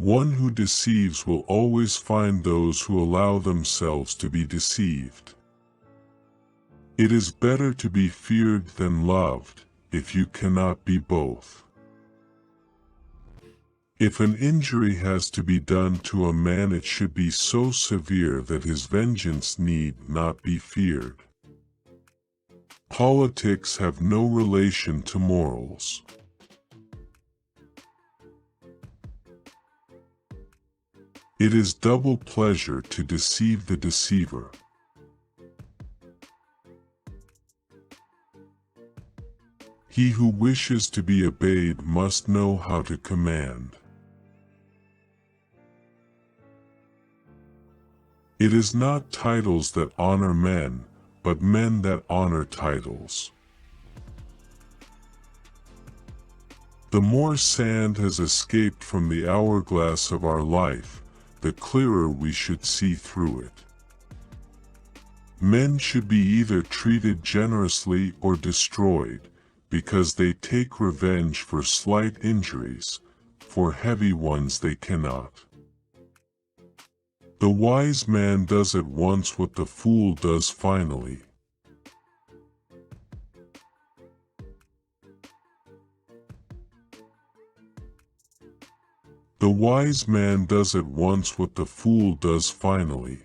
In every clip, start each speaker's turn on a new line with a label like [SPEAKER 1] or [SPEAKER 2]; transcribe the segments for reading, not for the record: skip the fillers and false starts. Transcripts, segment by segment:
[SPEAKER 1] One who deceives will always find those who allow themselves to be deceived. It is better to be feared than loved, if you cannot be both. If an injury has to be done to a man, it should be so severe that his vengeance need not be feared. Politics have no relation to morals. It is double pleasure to deceive the deceiver. He who wishes to be obeyed must know how to command. It is not titles that honor men, but men that honor titles. The more sand has escaped from the hourglass of our life, the clearer we should see through it. Men should be either treated generously or destroyed, because they take revenge for slight injuries, for heavy ones they cannot. The wise man does at once what the fool does finally. The wise man does at once what the fool does finally.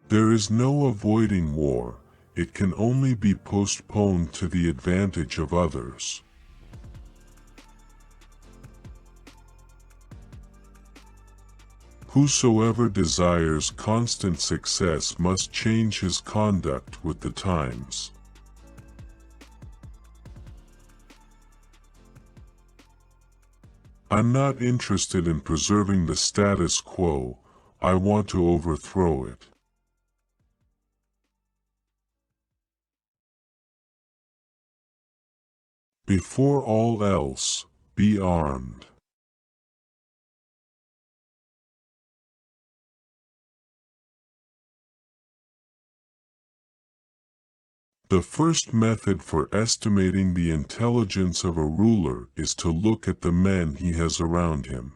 [SPEAKER 1] There is no avoiding war, it can only be postponed to the advantage of others. Whosoever desires constant success must change his conduct with the times. I'm not interested in preserving the status quo, I want to overthrow it. Before all else, be armed. The first method for estimating the intelligence of a ruler is to look at the men he has around him.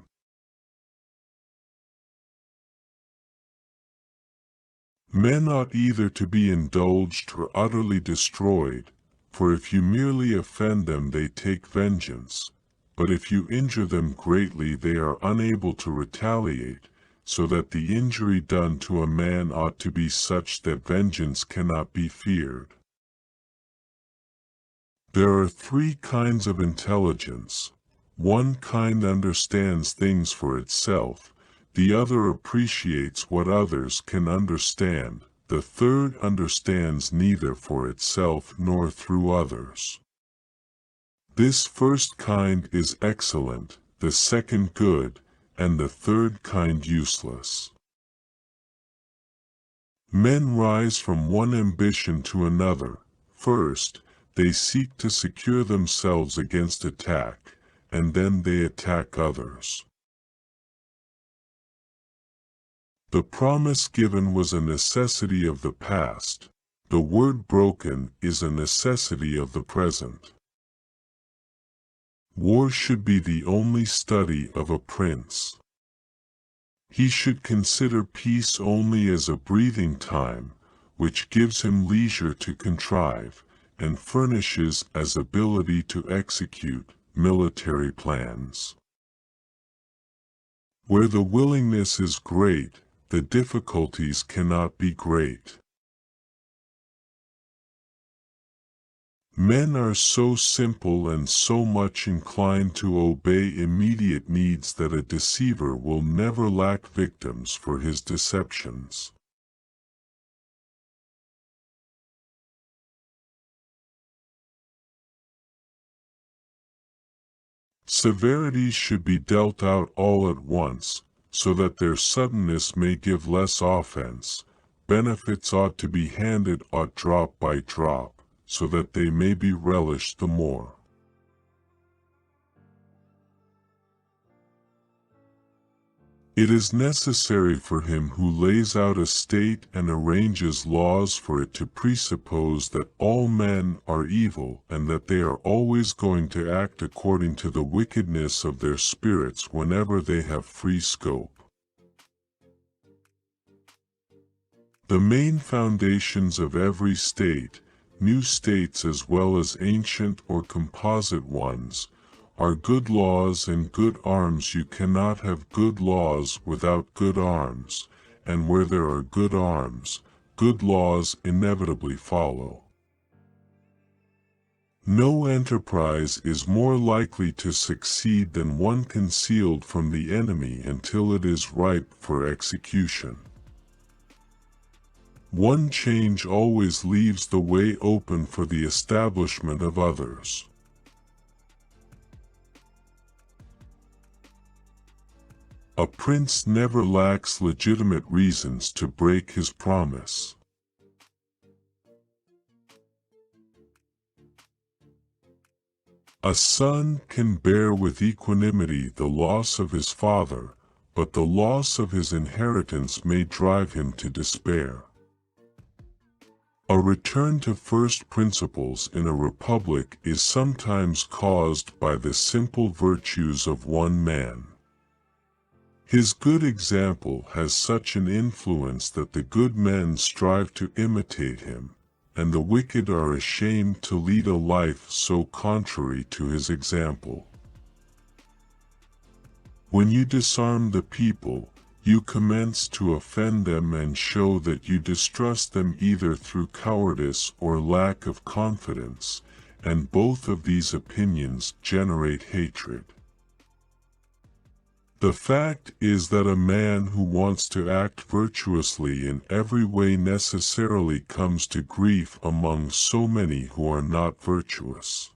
[SPEAKER 1] Men ought either to be indulged or utterly destroyed, for if you merely offend them they take vengeance, but if you injure them greatly they are unable to retaliate, so that the injury done to a man ought to be such that vengeance cannot be feared. There are three kinds of intelligence. One kind understands things for itself, the other appreciates what others can understand, the third understands neither for itself nor through others. This first kind is excellent, the second good, and the third kind useless. Men rise from one ambition to another. First, they seek to secure themselves against attack, and then they attack others. The promise given was a necessity of the past. The word broken is a necessity of the present. War should be the only study of a prince. He should consider peace only as a breathing time, which gives him leisure to contrive, and furnishes as ability to execute military plans. Where the willingness is great, the difficulties cannot be great. Men are so simple and so much inclined to obey immediate needs that a deceiver will never lack victims for his deceptions. Severities should be dealt out all at once, so that their suddenness may give less offense. Benefits ought to be handed out drop by drop, so that they may be relished the more. It is necessary for him who lays out a state and arranges laws for it to presuppose that all men are evil and that they are always going to act according to the wickedness of their spirits whenever they have free scope. The main foundations of every state, new states as well as ancient or composite ones, are good laws and good arms. You cannot have good laws without good arms, and where there are good arms, good laws inevitably follow. No enterprise is more likely to succeed than one concealed from the enemy until it is ripe for execution. One change always leaves the way open for the establishment of others. A prince never lacks legitimate reasons to break his promise. A son can bear with equanimity the loss of his father, but the loss of his inheritance may drive him to despair. A return to first principles in a republic is sometimes caused by the simple virtues of one man. His good example has such an influence that the good men strive to imitate him, and the wicked are ashamed to lead a life so contrary to his example. When you disarm the people, you commence to offend them and show that you distrust them either through cowardice or lack of confidence, and both of these opinions generate hatred. The fact is that a man who wants to act virtuously in every way necessarily comes to grief among so many who are not virtuous.